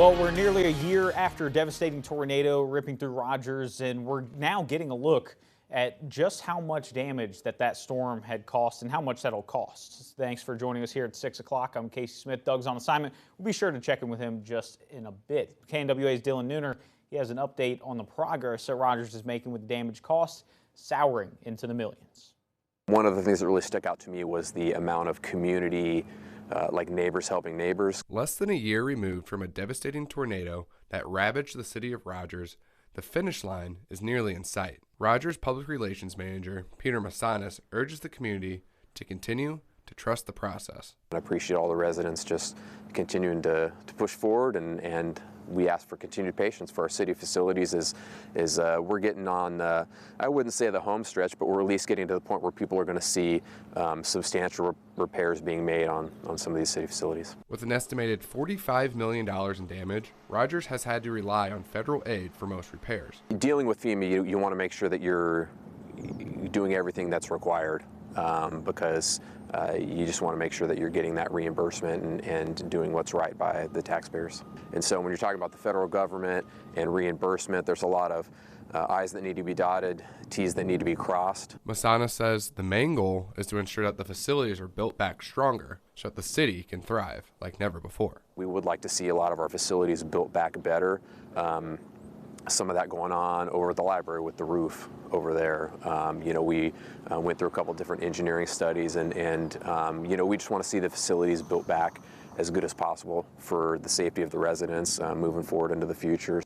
Well, we're nearly a year after a devastating tornado ripping through Rogers, and we're now getting a look at just how much damage that storm had cost and how much that'll cost. Thanks for joining us here at 6 o'clock. I'm Casey Smith. Doug's on assignment. We'll be sure to check in with him just in a bit. KNWA's Dylan Nooner, he has an update on the progress that Rogers is making with damage costs souring into the millions. One of the things that really stuck out to me was the amount of community like neighbors helping neighbors. Less than a year removed from a devastating tornado that ravaged the city of Rogers, the finish line is nearly in sight. Rogers Public Relations Manager Peter Massanas urges the community to continue to trust the process. I appreciate all the residents just continuing to push forward, and we ask for continued patience for our city facilities as we're getting on, I wouldn't say the home stretch, but we're at least getting to the point where people are going to see substantial repairs being made on some of these city facilities. With an estimated $45 million in damage, Rogers has had to rely on federal aid for most repairs. Dealing with FEMA, you want to make sure that you're doing everything that's required. Because you just want to make sure that you're getting that reimbursement and doing what's right by the taxpayers. And so when you're talking about the federal government and reimbursement, there's a lot of I's that need to be dotted, T's that need to be crossed. Massanas says the main goal is to ensure that the facilities are built back stronger so that the city can thrive like never before. We would like to see a lot of our facilities built back better. Some of that going on over at the library with the roof over there. We went through a couple different engineering studies, and we just want to see the facilities built back as good as possible for the safety of the residents moving forward into the future.